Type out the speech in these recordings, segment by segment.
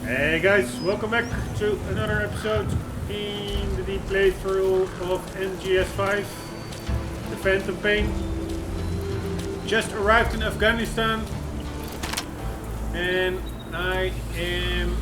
Hey guys, welcome back to another episode in the playthrough of NGS5, the Phantom Pain. Just arrived in Afghanistan and I am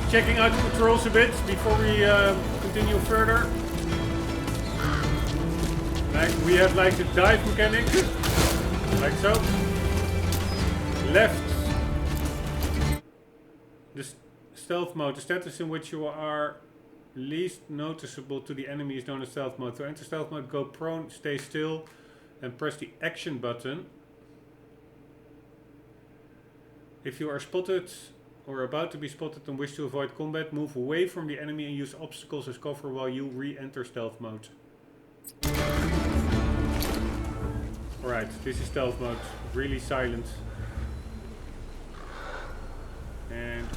checking out the controls a bit before we continue further. Like we have like the dive mechanic, like so. Left, the stealth mode, the status in which you are least noticeable to the enemy is known as stealth mode. To enter stealth mode, go prone, stay still, and press the action button. If you are spotted or about to be spotted and wish to avoid combat, move away from the enemy and use obstacles as cover while you re-enter stealth mode. Alright, this is stealth mode. Really silent. And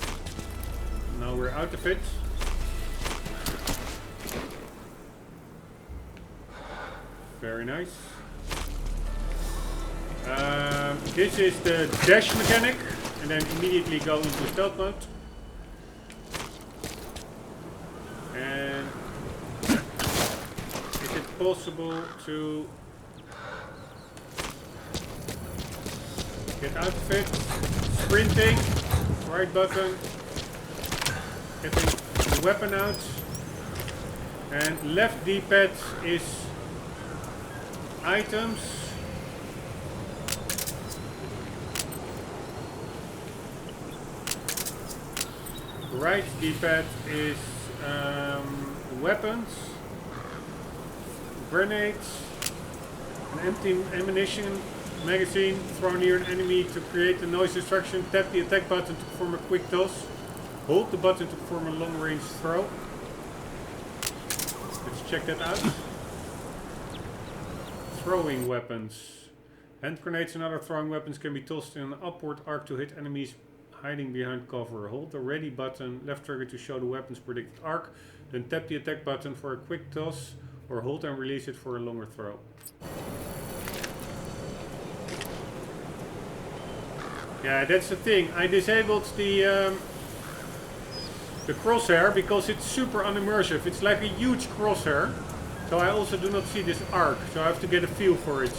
now we're out of it. Very nice. This is the dash mechanic. And then immediately go into stealth mode. And is it possible to get out of it? Sprinting, right button, getting the weapon out. And left D-pad is items. Right D-pad is weapons, grenades, an empty ammunition magazine thrown near an enemy to create a noise distraction. Tap the attack button to perform a quick toss. Hold the button to perform a long range throw. Let's check that out. Throwing weapons. Hand grenades and other throwing weapons can be tossed in an upward arc to hit enemies hiding behind cover. Hold the ready button, left trigger to show the weapon's predicted arc, then tap the attack button for a quick toss, or hold and release it for a longer throw. Yeah, that's the thing. I disabled the crosshair because it's super unimmersive. It's like a huge crosshair, so I also do not see this arc, so I have to get a feel for it.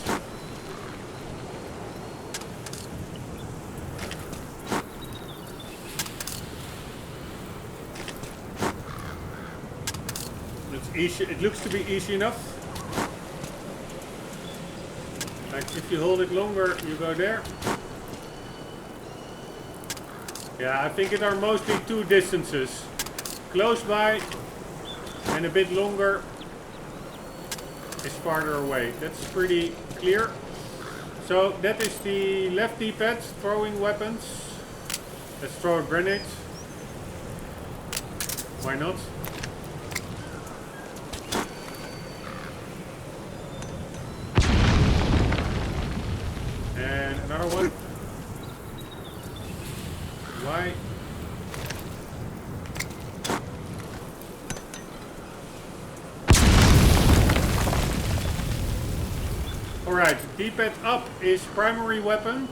Easy, it looks to be easy enough. Like if you hold it longer, you go there. Yeah, I think it are mostly two distances. Close by and a bit longer is farther away. That's pretty clear. So that is the left D-pad, throwing weapons. Let's throw a grenade. Why not? And another one. Why? Alright, D-pad up is primary weapon.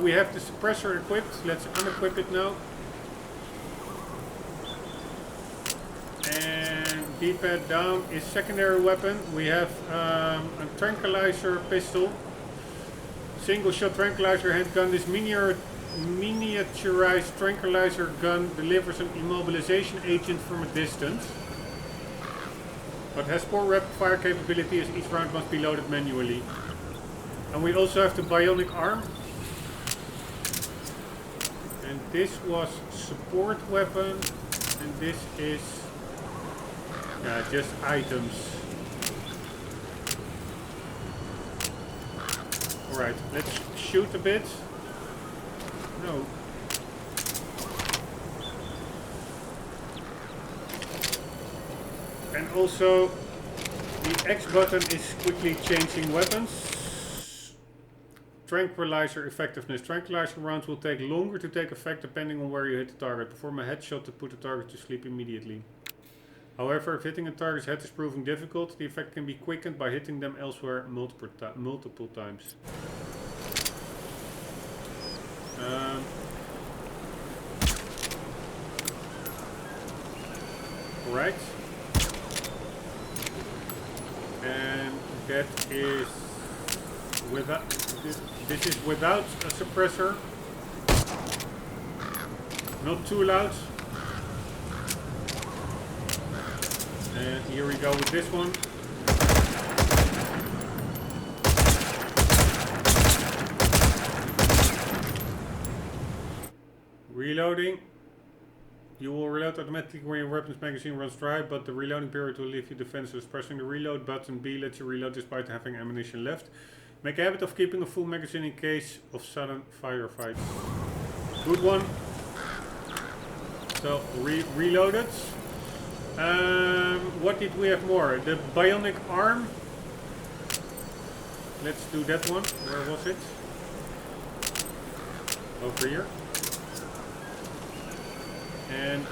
We have the suppressor equipped. Let's unequip it now. And D-pad down is secondary weapon. We have a tranquilizer pistol. Single shot tranquilizer handgun. This miniaturized tranquilizer gun delivers an immobilization agent from a distance, but has poor rapid fire capability as each round must be loaded manually. And we also have the bionic arm. And this was support weapon, and this is just items. Alright, let's shoot a bit. No. And also the X button is quickly changing weapons. Tranquilizer effectiveness. Tranquilizer rounds will take longer to take effect depending on where you hit the target. Perform a headshot to put the target to sleep immediately. However, if hitting a target's head is proving difficult, the effect can be quickened by hitting them elsewhere multiple times. Right. And that is without. This is without a suppressor. Not too loud. And here we go with this one. Reloading. You will reload automatically when your weapon's magazine runs dry, but the reloading period will leave you defenseless. Pressing the reload button B lets you reload despite having ammunition left. Make a habit of keeping a full magazine in case of sudden firefights. Good one. So, reloaded. What did we have more? The bionic arm. Let's do that one. Where was it? Over here. And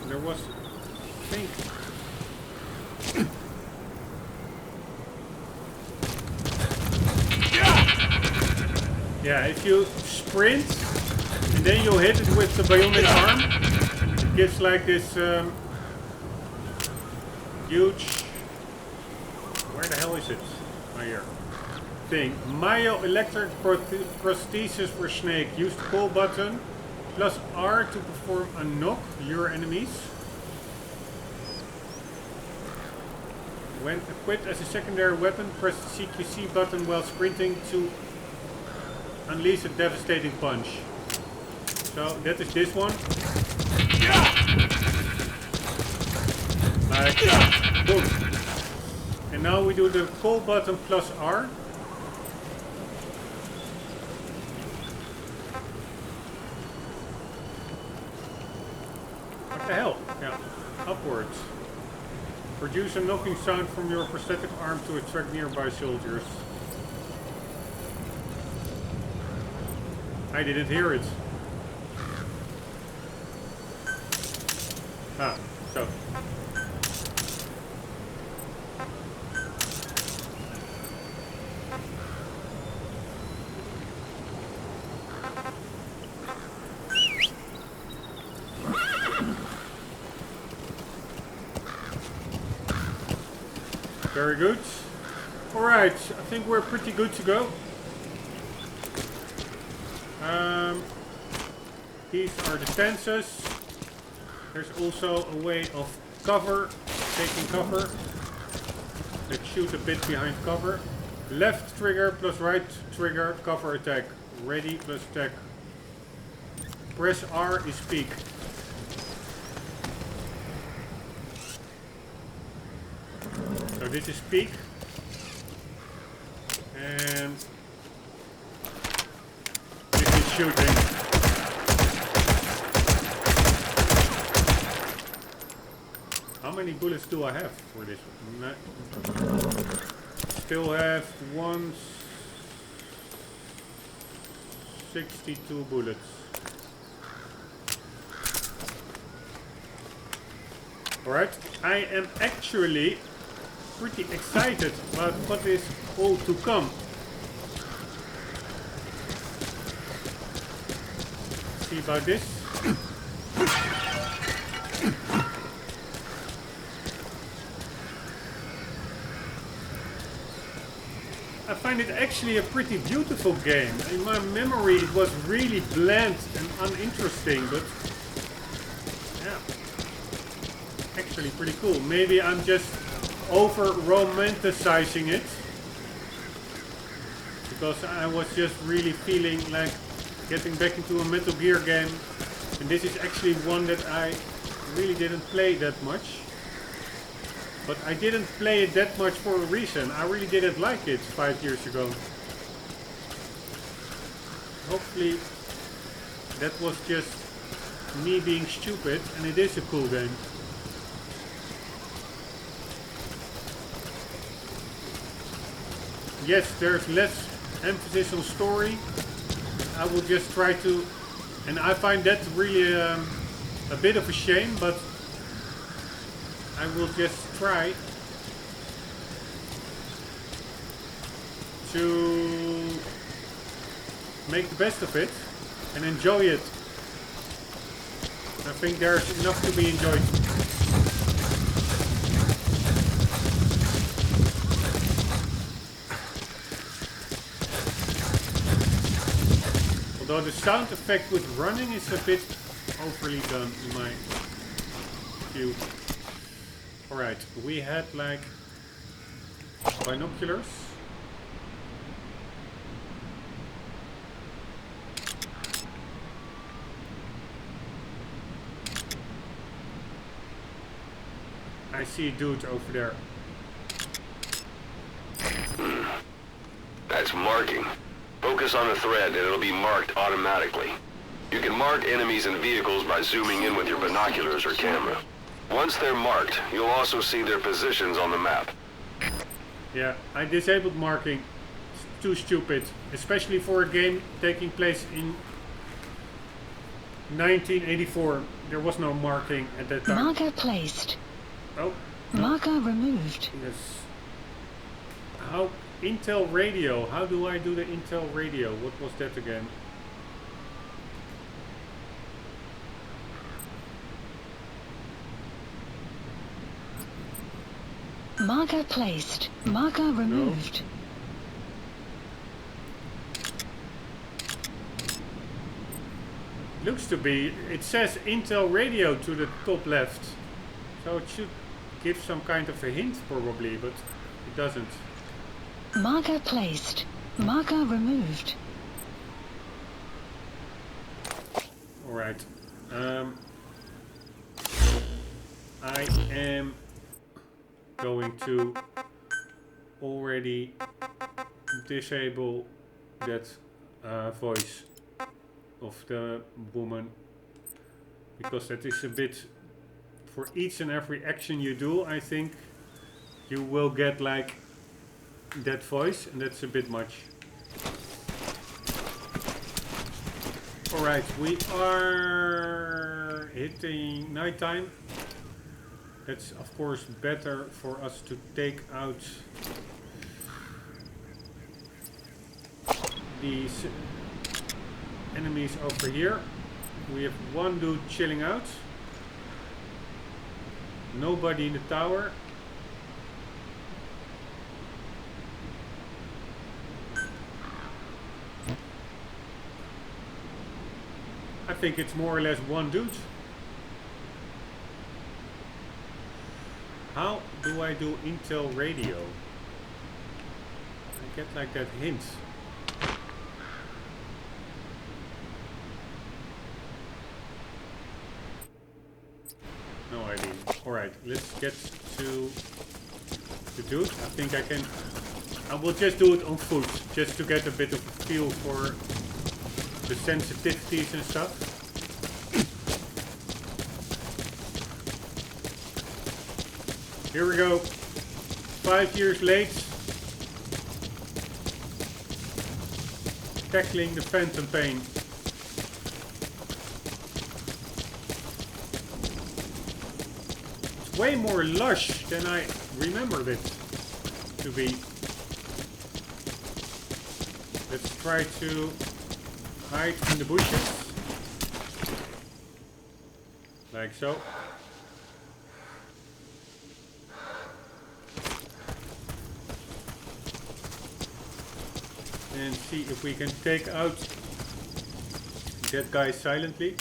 there was, I think, yeah, if you sprint and then you hit it with the bionic arm, it gives like this huge, where the hell is it? Oh, here. Thing. Myo electric prosthesis for snake. Use the call button plus R to perform a knock, lure enemies. When equipped as a secondary weapon, press the CQC button while sprinting to unleash a devastating punch. So that is this one. Like boom. And now we do the call button plus R. What the hell? Yeah. Upwards. Produce a knocking sound from your prosthetic arm to attract nearby soldiers. I didn't hear it. Ah, so. Very good. Alright, I think we're pretty good to go. These are the stances. There's also a way of cover, taking cover. Let's shoot a bit behind cover. Left trigger plus right trigger, cover attack. Ready plus attack. Press R is peek. So this is peek. And this is shooting. How many bullets do I have for this one? Still have 162 bullets. Alright, I am actually pretty excited about what is all to come. See about this. I find it actually a pretty beautiful game. In my memory it was really bland and uninteresting, but yeah, actually pretty cool. Maybe I'm just over romanticizing it because I was just really feeling like getting back into a Metal Gear game, and this is actually one that I really didn't play that much. But I didn't play it that much for a reason. I really didn't like it 5 years ago. Hopefully that was just me being stupid, and it is a cool game. yes, there's less emphasis on story. I will just try to, and I find that really a bit of a shame, but I will just try to make the best of it and enjoy it. I think there's enough to be enjoyed. Although the sound effect with running is a bit overly done in my view. Alright, we had like binoculars. I see a dude over there. That's marking. Focus on a thread and it'll be marked automatically. You can mark enemies and vehicles by zooming in with your binoculars or camera. Once they're marked, you'll also see their positions on the map. Yeah, I disabled marking. It's too stupid. Especially for a game taking place in 1984. There was no marking at that time. Marker placed. Oh. Marker removed. Yes. How? Intel radio. How do I do the Intel radio? What was that again? Marker placed. Marker removed. No. Looks to be. It says Intel radio to the top left. So it should give some kind of a hint probably, but it doesn't. Marker placed. Marker removed. Alright. I am going to already disable that voice of the woman, because that is a bit, for each and every action you do, I think you will get like that voice, and that's a bit much. Alright, we are hitting nighttime. That's of course better for us to take out these enemies over here. We have one dude chilling out. Nobody in the tower. I think it's more or less one dude. How do I do Intel radio? I get like that hint. No idea. Alright, let's get to the dude. I think I can. I will just do it on foot, just to get a bit of a feel for the sensitivities and stuff. Here we go. 5 years late. Tackling the phantom pain. It's way more lush than I remembered it to be. Let's try to hide in the bushes. Like so. And see if we can take out that guy silently.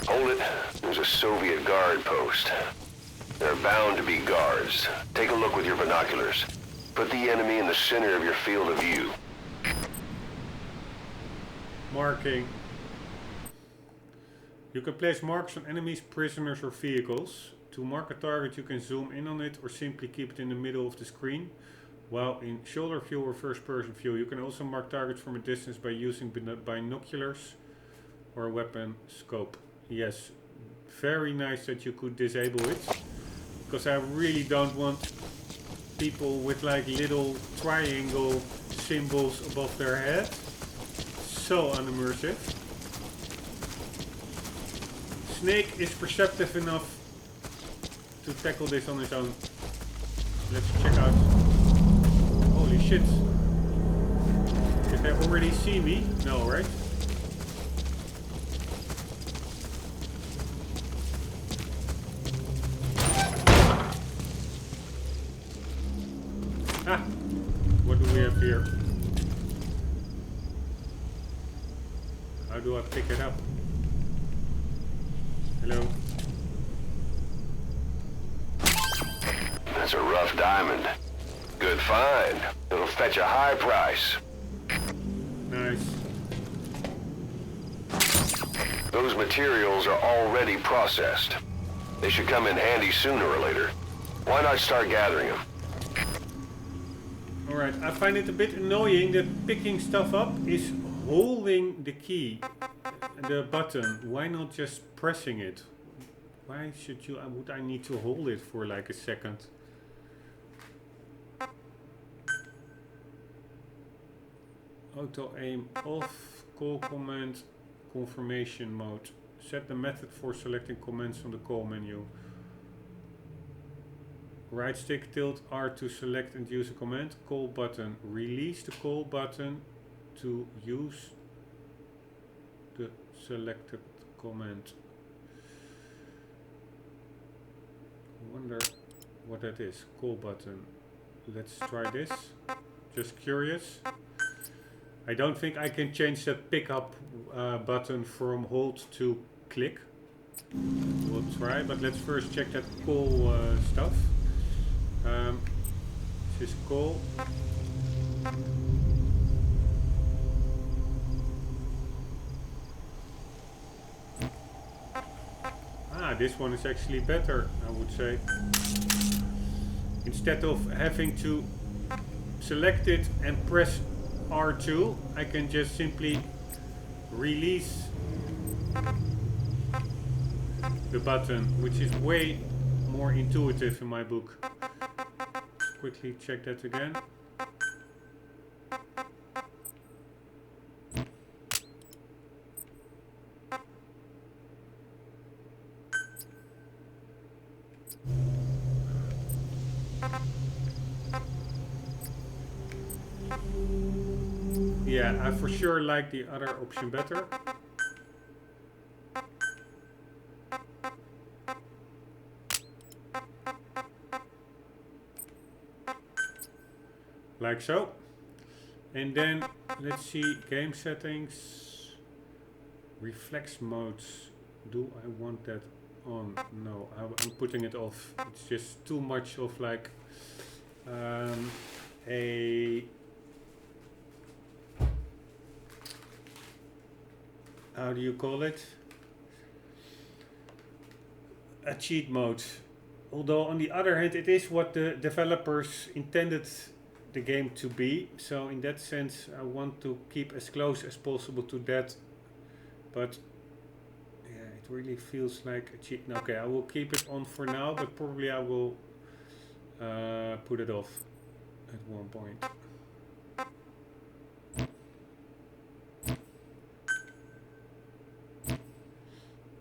Hold it. There's a Soviet guard post. There are bound to be guards. Take a look with your binoculars. Put the enemy in the center of your field of view. Marking. You can place marks on enemies, prisoners or vehicles. To mark a target you can zoom in on it or simply keep it in the middle of the screen. While in shoulder view or first person view, you can also mark targets from a distance by using binoculars or a weapon scope. Yes, very nice that you could disable it, because I really don't want people with like little triangle symbols above their head. So unimmersive. Snake is perceptive enough to tackle this on his own. Let's check out. Holy shit. Did they already see me? No, right? Ah! What do we have here? How do I pick it up? Hello? That's a rough diamond. Good find. It'll fetch a high price. Nice. Those materials are already processed. They should come in handy sooner or later. Why not start gathering them? Alright, I find it a bit annoying that picking stuff up is holding the key, the button. Why not just pressing it? Why would I need to hold it for like a second? Auto aim off, call command, confirmation mode. Set the method for selecting commands from the call menu. Right stick tilt R to select and use a command. Call button. Release the call button to use the selected command. I wonder what that is. Call button. Let's try this. Just curious. I don't think I can change that pickup button from hold to click. We'll try, but let's first check that call stuff. This is call. Ah, this one is actually better, I would say. Instead of having to select it and press R2, I can just simply release the button, which is way more intuitive in my book. Let's quickly check that again. Yeah, I for sure like the other option better. Like so. And then let's see, game settings, reflex modes. Do I want that on? No, I'm putting it off. It's just too much of like a how do you call it? A cheat mode. Although on the other hand, it is what the developers intended the game to be. So in that sense, I want to keep as close as possible to that. But yeah, it really feels like a cheat. Okay, I will keep it on for now, but probably I will put it off at one point.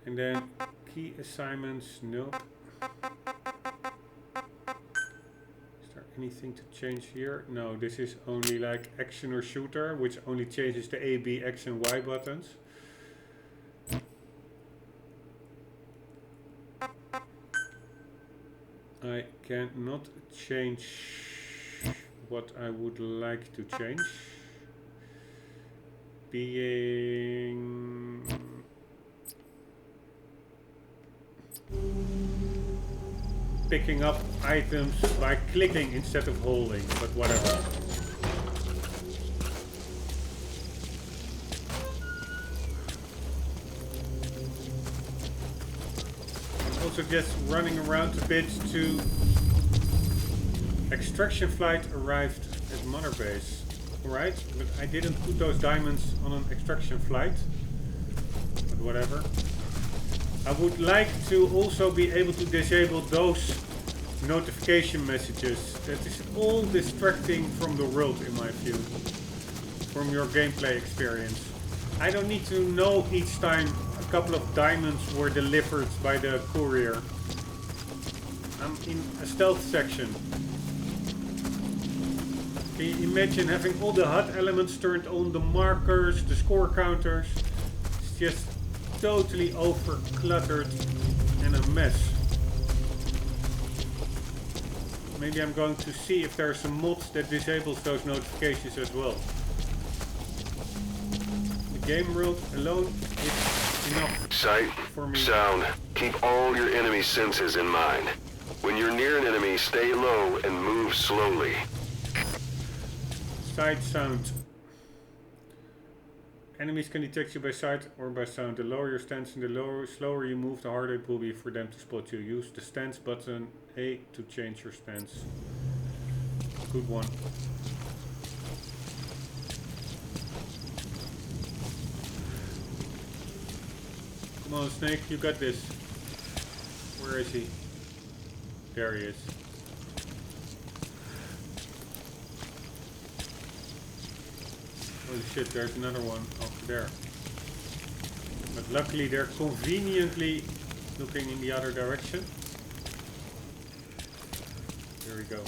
And then key assignments, nope. Is there anything to change here? No, this is only like action or shooter, which only changes the A, B, X and Y buttons. I cannot change what I would like to change. Being picking up items by clicking instead of holding, but whatever. I'm also just running around a bit to extraction flight arrived at Mother Base. Alright, but I didn't put those diamonds on an extraction flight, but whatever. I would like to also be able to disable those notification messages. That is all distracting from the world in my view. From your gameplay experience. I don't need to know each time a couple of diamonds were delivered by the courier. I'm in a stealth section. Can you imagine having all the HUD elements turned on, the markers, the score counters? It's just totally over cluttered and a mess. Maybe I'm going to see if there's a mod that disables those notifications as well. The game world alone is enough. Sight, for me. sound. Keep all your enemy senses in mind. When you're near an enemy, stay low and move slowly. Sight, sound. Enemies can detect you by sight or by sound. The lower your stance and the slower you move, the harder it will be for them to spot you. Use the stance button A to change your stance. Good one. Come on, Snake, you got this. Where is he? There he is. Holy shit, there's another one over there. But luckily they're conveniently looking in the other direction. There we go.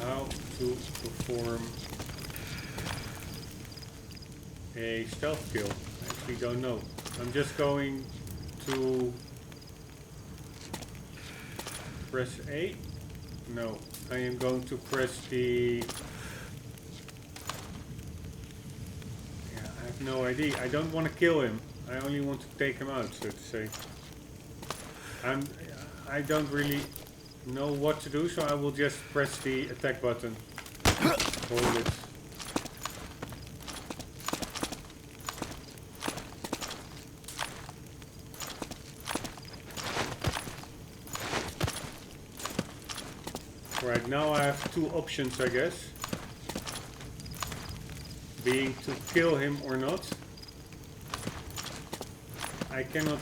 How to perform a stealth kill? I actually don't know. I'm just going to press A. No, I am going to press the... Yeah, I have no idea. I don't want to kill him. I only want to take him out, so to say. I don't really know what to do, so I will just press the attack button. Hold it. Right, now I have two options, I guess. Being to kill him or not. I cannot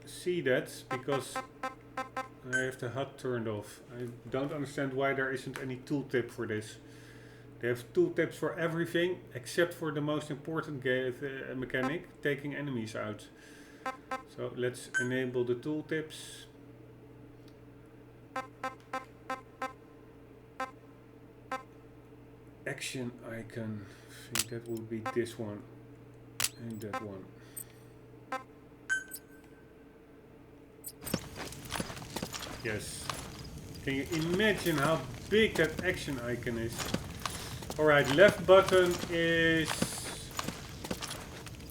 see that because I have the HUD turned off. I don't understand why there isn't any tooltip for this. They have tooltips for everything except for the most important mechanic, taking enemies out. So let's enable the tooltips. Action icon, I think that would be this one and that one. Yes. Can you imagine how big that action icon is? Alright, left button is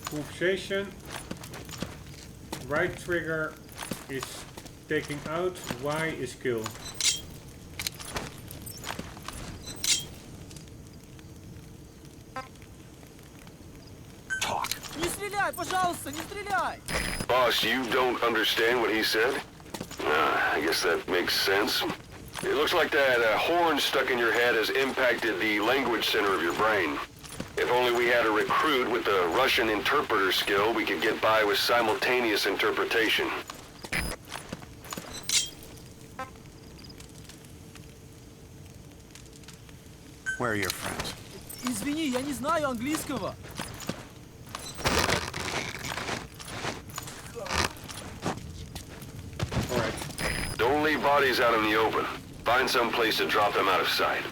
conversation. Right trigger is taking out. Y is kill. Не стреляй, пожалуйста, не стреляй! Boss, you don't understand what he said? I guess that makes sense. It looks like that horn stuck in your head has impacted the language center of your brain. If only we had a recruit with the Russian interpreter skill, we could get by with simultaneous interpretation. Where are your friends? Извини, я не знаю английского. Don't leave bodies out in the open. Find some place to drop them out of sight.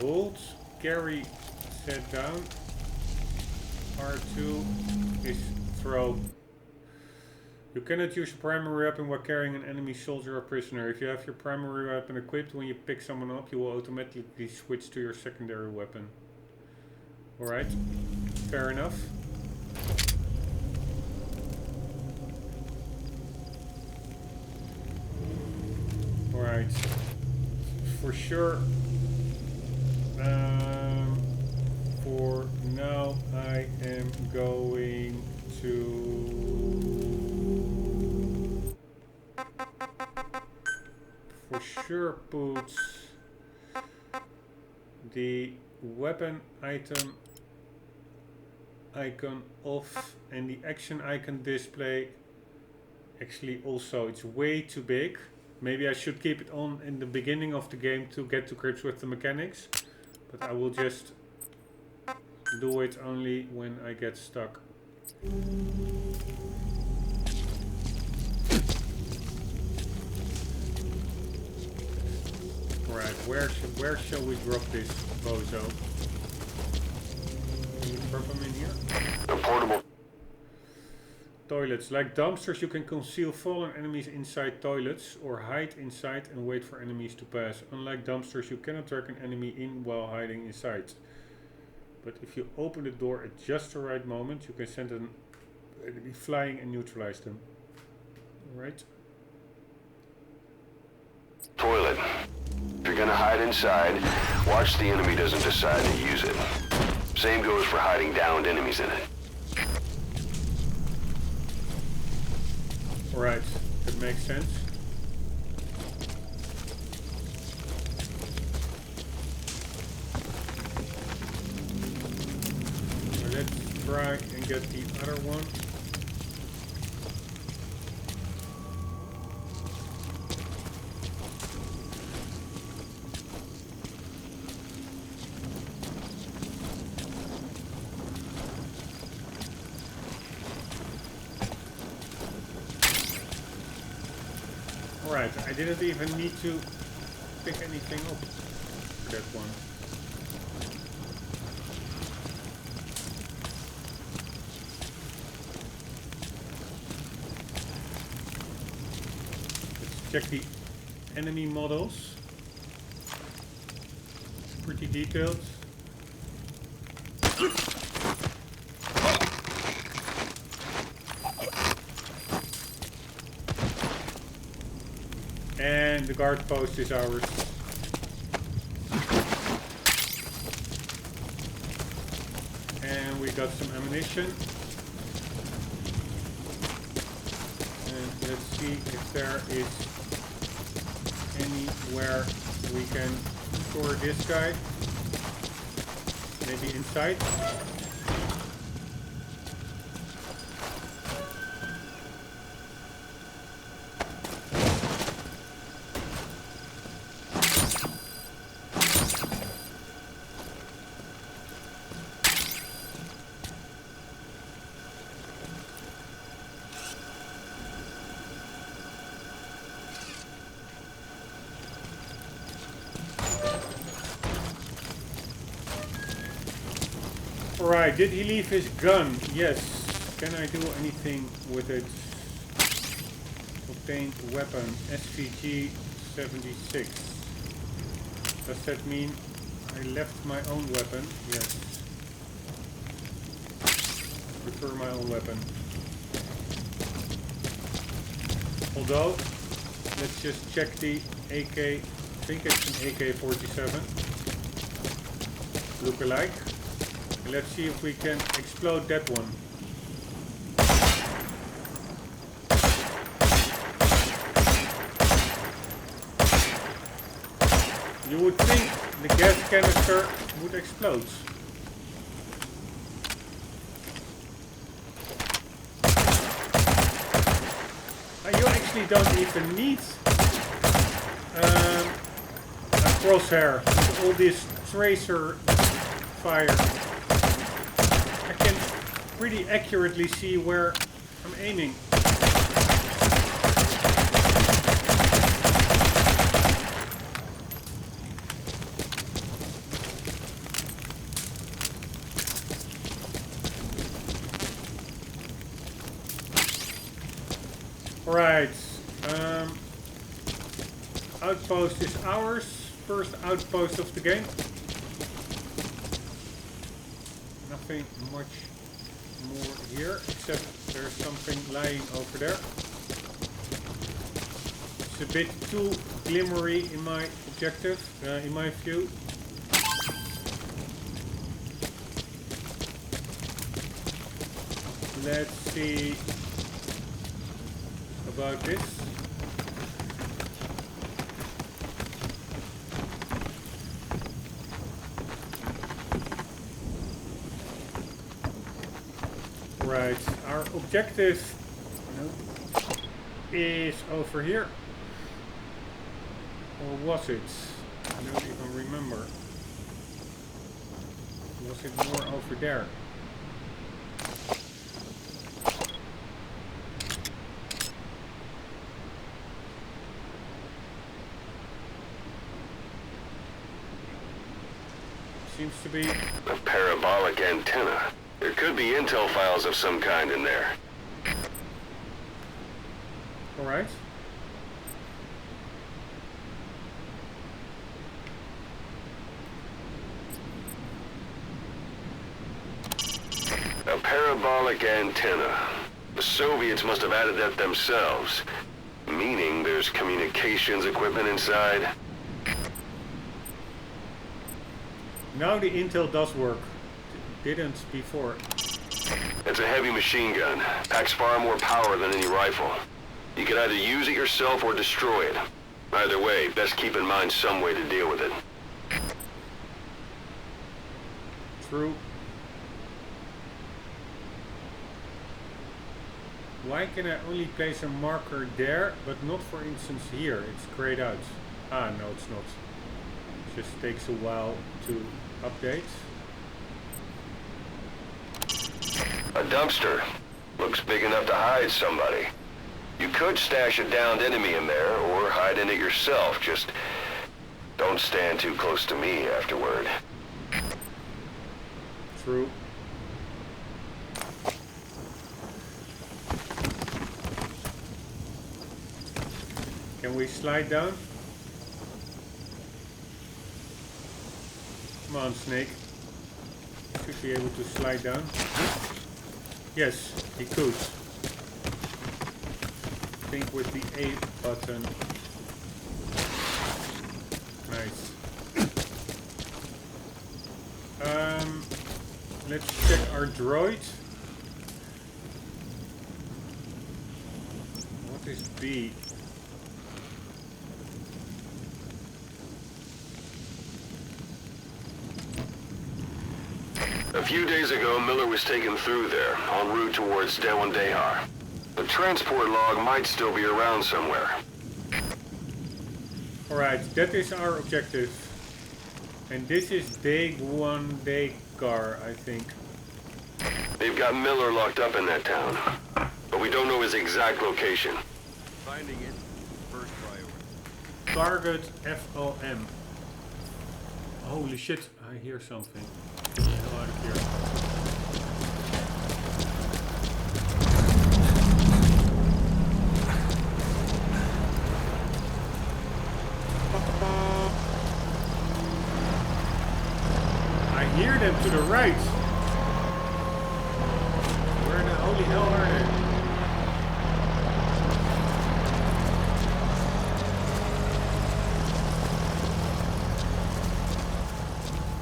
Hold, carry, set down. R2 is throw. You cannot use your primary weapon while carrying an enemy soldier or prisoner. If you have your primary weapon equipped, when you pick someone up, you will automatically switch to your secondary weapon. Alright, fair enough. Alright, for sure. For now, I am going to sure put the weapon item icon off and the action icon display. Actually also it's way too big. Maybe I should keep it on in the beginning of the game to get to grips with the mechanics, but I will just do it only when I get stuck. Right, where shall we drop this bozo? Can we drop him in here? A portable. Toilets. Like dumpsters, you can conceal fallen enemies inside toilets or hide inside and wait for enemies to pass. Unlike dumpsters, you cannot drag an enemy in while hiding inside. But if you open the door at just the right moment, you can send an enemy flying and neutralize them. Alright. Toilet. If you're gonna hide inside, watch the enemy doesn't decide to use it. Same goes for hiding downed enemies in it. Alright, that makes sense. Let's try and get the other one. Alright, I didn't even need to pick anything up for that one. Let's check the enemy models. Pretty detailed. And the guard post is ours. And we got some ammunition. And let's see if there is anywhere we can store this guy. Maybe inside. Alright, did he leave his gun? Yes. Can I do anything with it? Obtained weapon, SVG 76. Does that mean I left my own weapon? Yes. Prefer my own weapon. Although, let's just check the AK. I think it's an AK-47. Look-alike. Let's see if we can explode that one. You would think the gas canister would explode. You actually don't even need a crosshair with all this tracer fire. I can pretty accurately see where I'm aiming. Right, outpost is ours, first outpost of the game. Nothing much more here, except there's something lying over there. It's a bit too glimmery in my objective, in my view. Let's see about this. Right, our objective is over here. Or was it? I don't even remember. Was it more over there? Seems to be A parabolic antenna. There could be intel files of some kind in there. alright. A parabolic antenna. The Soviets must have added that themselves. Meaning there's communications equipment inside. Now the intel does work. Didn't before. It's a heavy machine gun. Packs far more power than any rifle. You can either use it yourself or destroy it. Either way, best keep in mind some way to deal with it. True. Why can I only place a marker there, but not for instance here? It's grayed out. Ah, no, it's not. It just takes a while to update. A dumpster. Looks big enough to hide somebody. You could stash a downed enemy in there, or hide in it yourself. Just don't stand too close to me afterward. True. Can we slide down? Come on, Snake. Should be able to slide down. Yes, he could. I think with the A button. Nice. Let's check our droid. What is B? A few days ago, Miller was taken through there, en route towards Dewandehar. The transport log might still be around somewhere. Alright, that is our objective. And this is Dewandehar, I think. They've got Miller locked up in that town, but we don't know his exact location. Finding it. First priority. Target FOM. Holy shit, I hear something. Get the hell out of here. I hear them to the right. Where in the holy hell are they?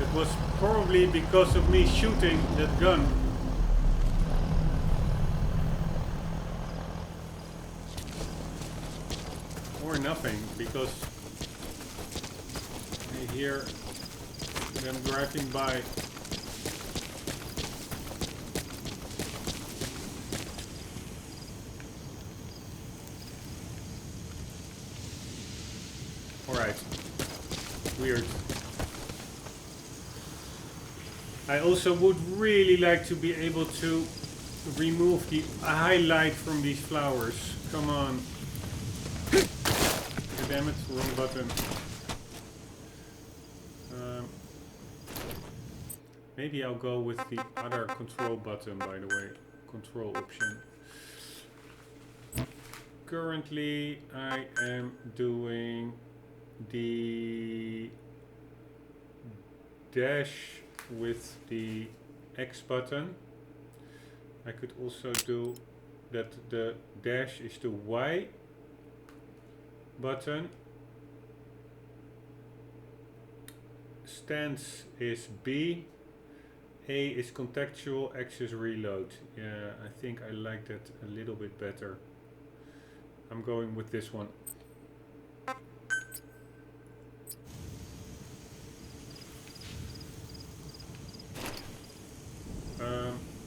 It was probably because of me shooting that gun. Or nothing, because I hear them driving by. Alright. Weird. I also would really like to be able to remove the highlight from these flowers. Come on. Damn it, wrong button. Maybe I'll go with the other control button, by the way. Control option. Currently, I am doing the dash with the X button. I could also do that the dash is the Y button. Stance is B. A is contextual, X is reload. Yeah, I think I like that a little bit better. I'm going with this one.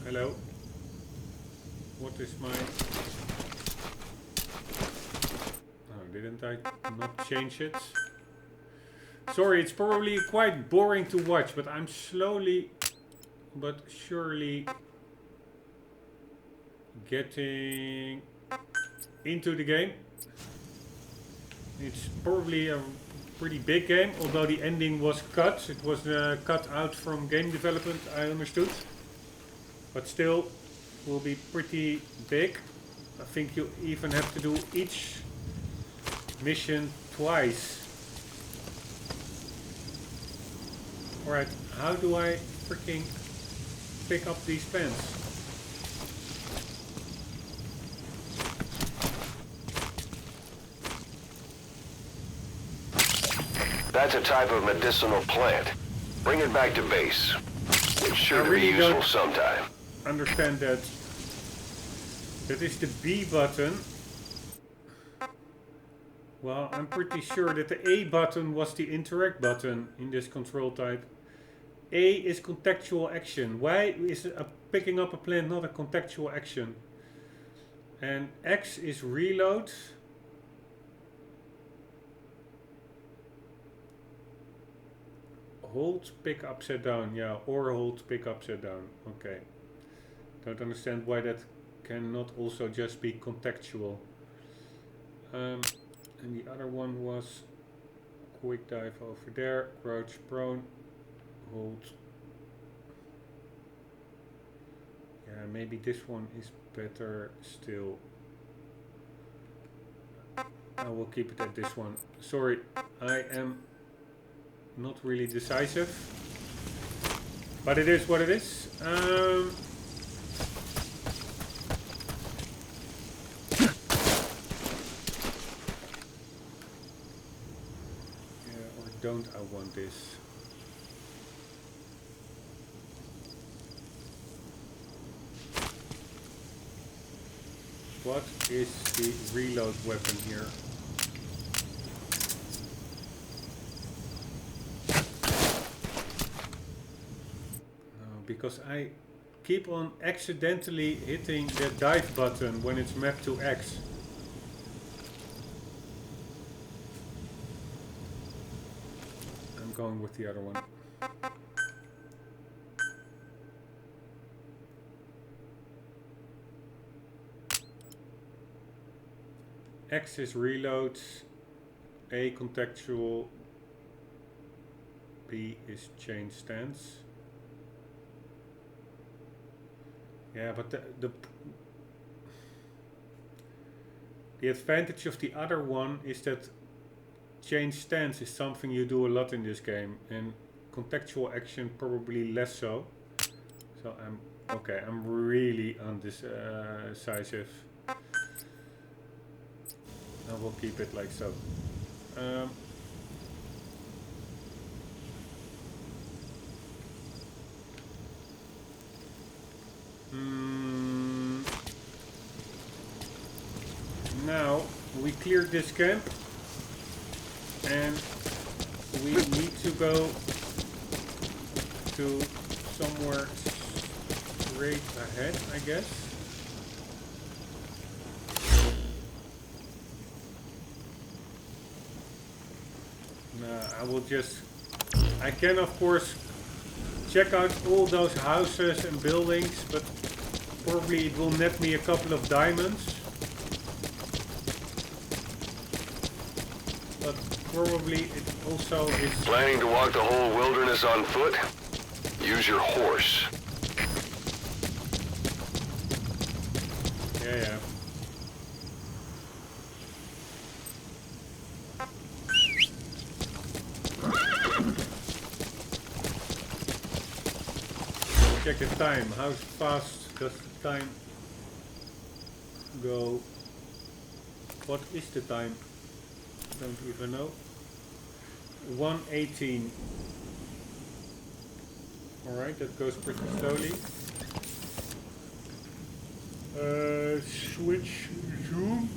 Hello. is my... Oh, didn't I not change it? Sorry, it's probably quite boring to watch, but I'm slowly but surely getting into the game. It's probably a pretty big game, although the ending was cut. It was cut out from game development, I understood. But still, will be pretty big. I think you even have to do each mission twice. Alright, how do I freaking pick up these pens? That's a type of medicinal plant. Bring it back to base. It's sure to be really useful sometime. Understand that. That is the B button. Well, I'm pretty sure that the A button was the interact button in this control type. A is contextual action. Why is picking up a plant not a contextual action? And X is reload. Hold, pick upside down. Yeah, or hold, pick upside down. Okay. Don't understand why that cannot also just be contextual. And the other one was quick dive over there, crouch prone, hold. Yeah, maybe this one is better still. I will keep it at this one. Sorry, I am not really decisive, but it is what it is. Don't I want this? What is the reload weapon here? No, because I keep on accidentally hitting the dive button when it's mapped to X. Going with the other one. X is reload, A contextual, B is change stance. Yeah, but the advantage of the other one is that change stance is something you do a lot in this game, and contextual action probably less so. So I'm really undecisive. I will keep it like so. Now we cleared this camp. And we need to go to somewhere straight ahead, I guess. I can of course check out all those houses and buildings, but probably it will net me a couple of diamonds. But probably it also is... Planning to walk the whole wilderness on foot? Use your horse. Yeah. Check the time. How fast does the time go? What is the time? Don't even know. 1:18. Alright, that goes pretty slowly. Switch zoom.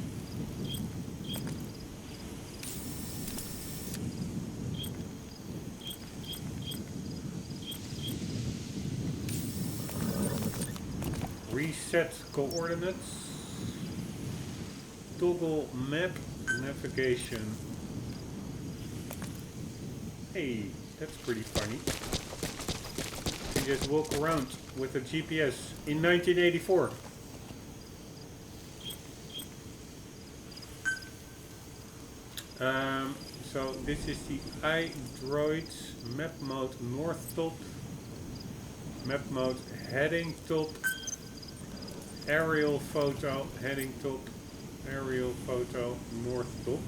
Reset. set coordinates. Toggle map navigation. Hey, that's pretty funny. You can just walk around with a GPS in 1984. So this is the iDroid map mode north top, map mode heading top, aerial photo heading top, aerial photo north top.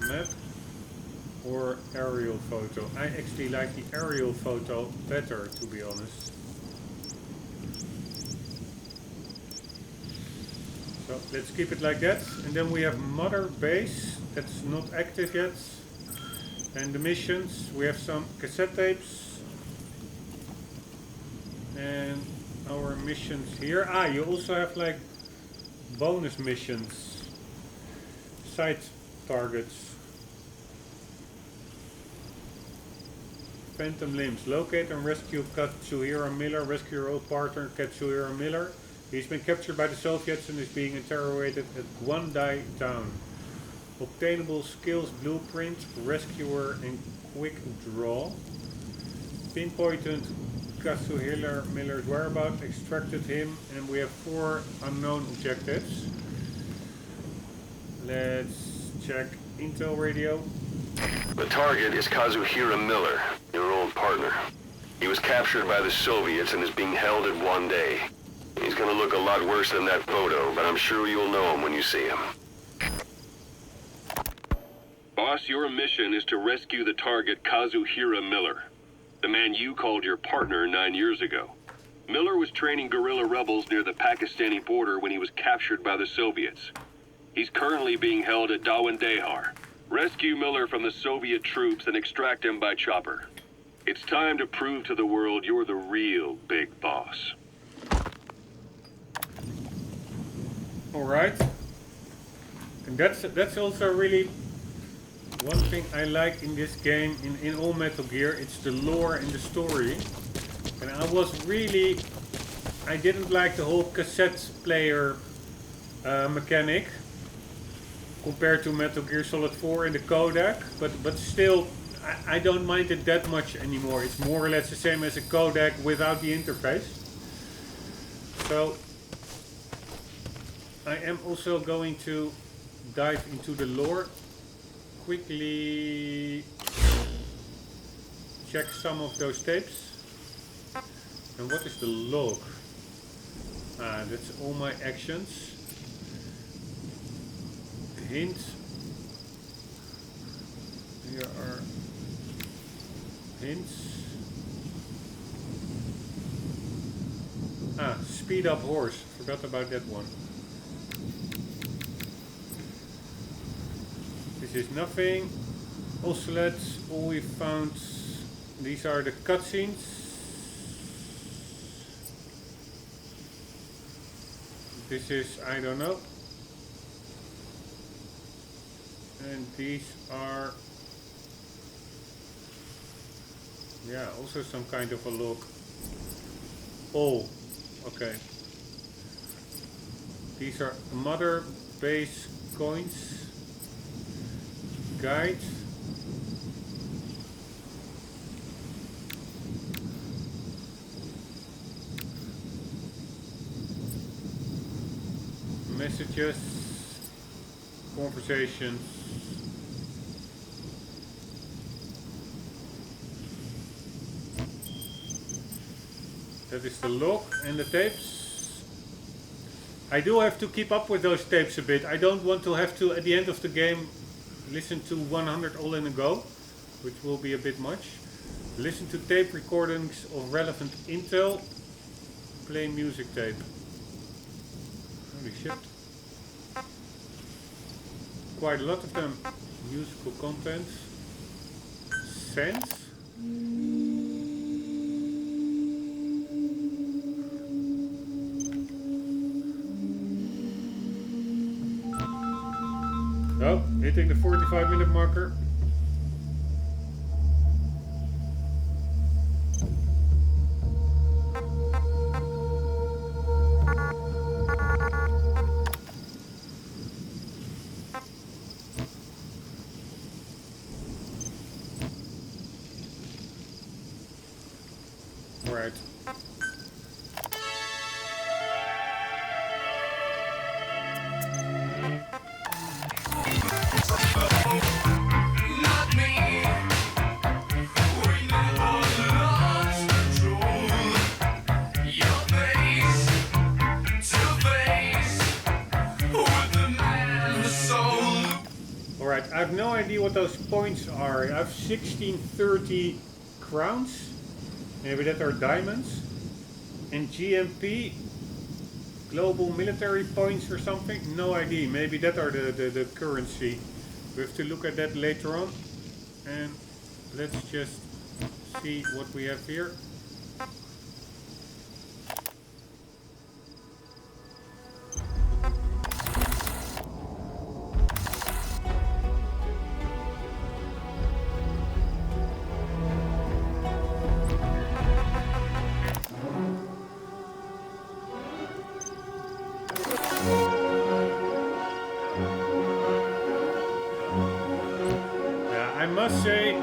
Map or aerial photo. I actually like the aerial photo better, to be honest. So let's keep it like that. And then we have mother base, that's not active yet. And the missions, we have some cassette tapes. And our missions here. Ah, you also have like bonus missions. Side targets. Phantom limbs. Locate and rescue Katsuhiro Miller. Rescue your old partner Katsuhiro Miller. He's been captured by the Soviets and is being interrogated at Guandai town. Obtainable skills blueprint, rescuer and quick draw. Pinpointed Katsuhiro Miller's whereabouts, extracted him, and we have 4 unknown objectives. Let's check intel radio. The target is Kazuhira Miller, your old partner. He was captured by the Soviets and is being held at Guandai. He's gonna look a lot worse than that photo, but I'm sure you'll know him when you see him. Boss, your mission is to rescue the target Kazuhira Miller, the man you called your partner 9 years ago. Miller was training guerrilla rebels near the Pakistani border when he was captured by the Soviets. He's currently being held at Dawandehar. Rescue Miller from the Soviet troops and extract him by chopper. It's time to prove to the world you're the real big boss. Alright. And that's also really one thing I like in this game, in all Metal Gear. It's the lore and the story. And I didn't like the whole cassette player mechanic compared to Metal Gear Solid 4 in the codec, but still I don't mind it that much anymore. It's more or less the same as a codec without the interface. So I am also going to dive into the lore, quickly check some of those tapes. And what is the log? Ah, that's all my actions. Hint. Here are hints. Ah, speed up horse. Forgot about that one. This is nothing. Oscillets, all we found. These are the cutscenes. This is, I don't know. And these are, yeah, also some kind of a log. Oh, okay. These are mother base coins. Guide. Messages. Conversations. That is the log and the tapes. I do have to keep up with those tapes a bit. I don't want to have to, at the end of the game, listen to 100 all in a go, which will be a bit much. Listen to tape recordings of relevant intel. Play music tape. Holy shit. Quite a lot of them. Musical content. Sense. Oh, hitting the 45-minute marker. Alright, I have no idea what those points are. I have 1630 crowns. Maybe that are diamonds. And GMP, global military points or something. No idea. Maybe that are the currency. We have to look at that later on. And let's just see what we have here. I must say,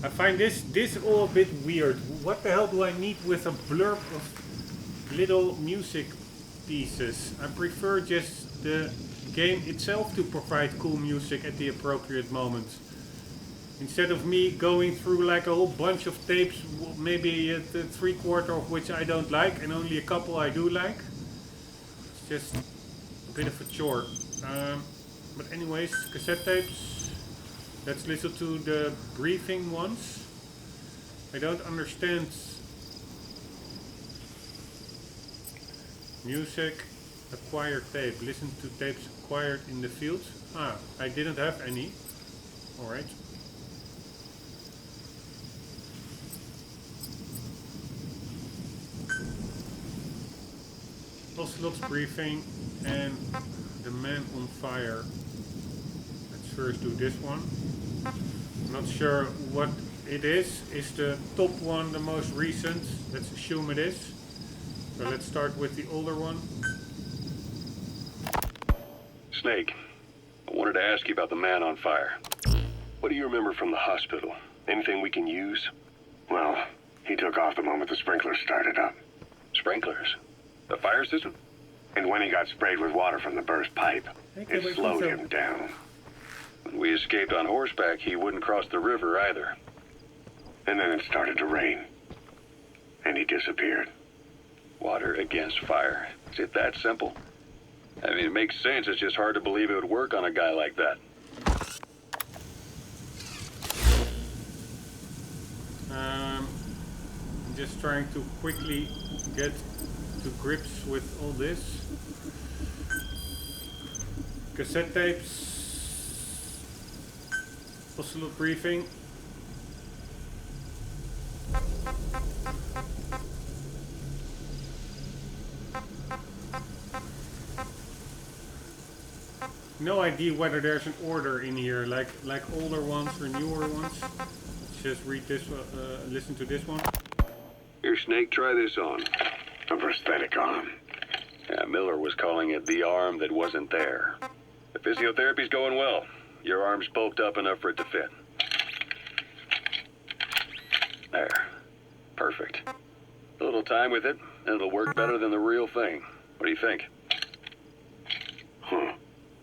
I find this all a bit weird. What the hell do I need with a blurb of little music pieces? I prefer just the game itself to provide cool music at the appropriate moment. Instead of me going through like a whole bunch of tapes, maybe 3/4 of which I don't like and only a couple I do like. It's just a bit of a chore. But anyways, cassette tapes. Let's listen to the briefing ones. I don't understand. Music, acquired tape. Listen to tapes acquired in the field. Ah, I didn't have any. Alright. Ocelot's briefing and the man on fire. Let's first do this one. I'm not sure what it is. Is the top one the most recent? Let's assume it is. So let's start with the older one. Snake, I wanted to ask you about the man on fire. What do you remember from the hospital? Anything we can use? Well, he took off the moment the sprinklers started up. Sprinklers? The fire system? And when he got sprayed with water from the burst pipe, it slowed him down. When we escaped on horseback, he wouldn't cross the river either. And then it started to rain. And he disappeared. Water against fire. Is it that simple? I mean, it makes sense. It's just hard to believe it would work on a guy like that. I'm just trying to quickly get to grips with all this. Cassette tapes. Ocelot briefing. No idea whether there's an order in here, like older ones or newer ones. Let's just read this, listen to this one. Here, Snake, try this on. A prosthetic arm. Yeah, Miller was calling it the arm that wasn't there. The physiotherapy's going well. Your arm's bulked up enough for it to fit. There. Perfect. A little time with it, and it'll work better than the real thing. What do you think? Huh.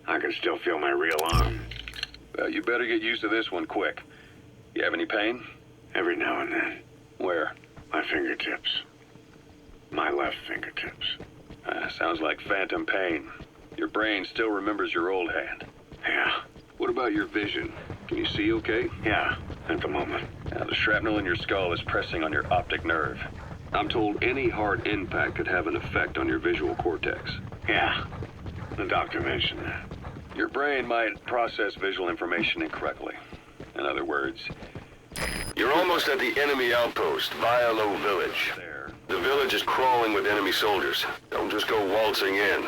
I can still feel my real arm. Well, you better get used to this one quick. You have any pain? Every now and then. Where? My fingertips. My left fingertips. Sounds like phantom pain. Your brain still remembers your old hand. Yeah. What about your vision? Can you see okay? Yeah, at the moment. The shrapnel in your skull is pressing on your optic nerve. I'm told any hard impact could have an effect on your visual cortex. Yeah, the doctor mentioned that. Your brain might process visual information incorrectly. In other words... You're almost at the enemy outpost, Vialo Village. There. The village is crawling with enemy soldiers. Don't just go waltzing in.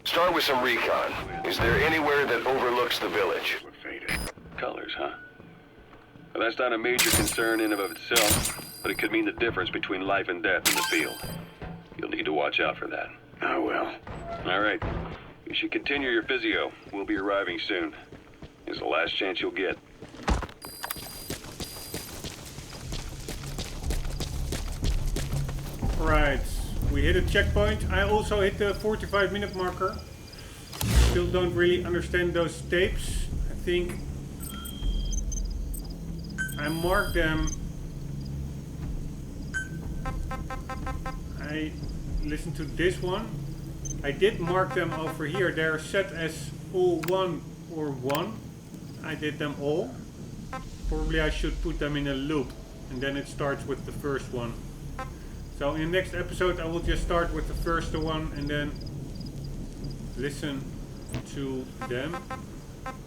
Start with some recon. Is there anywhere that overlooks the village? We're faded. Colors, huh? Well, that's not a major concern in and of itself, but it could mean the difference between life and death in the field. You'll need to watch out for that. I will. All right. You should continue your physio. We'll be arriving soon. It's the last chance you'll get. Right, we hit a checkpoint. I also hit the 45-minute marker. Still don't really understand those tapes. I think I marked them. I listened to this one. I did mark them over here. They're set as all 1 or 1. I did them all. Probably I should put them in a loop. And then it starts with the first one. So in the next episode I will just start with the first one and then listen to them.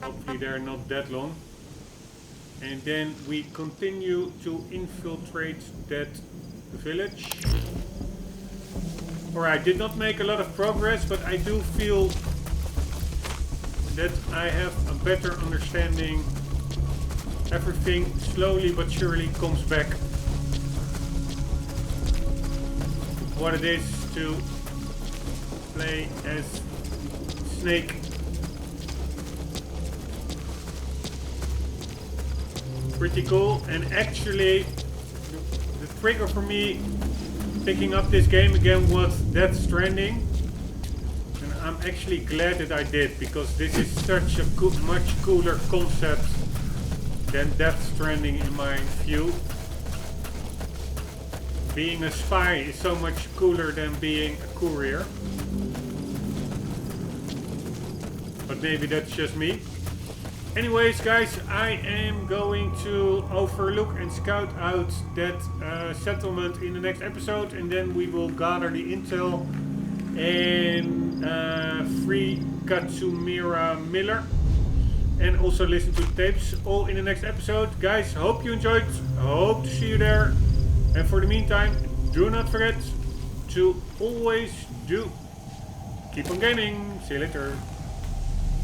Hopefully they're not that long. And then we continue to infiltrate that village. Alright, did not make a lot of progress, but I do feel that I have a better understanding. Everything slowly but surely comes back. What it is to play as Snake. Pretty cool, and actually the trigger for me picking up this game again was Death Stranding, and I'm actually glad that I did, because this is such a much cooler concept than Death Stranding in my view. Being a spy is so much cooler than being a courier, but maybe that's just me. Anyways guys, I am going to overlook and scout out that settlement in the next episode, and then we will gather the intel and free Katsumira Miller, and also listen to the tapes, all in the next episode. Guys, hope you enjoyed, hope to see you there, and for the meantime, do not forget to always keep on gaming. See you later.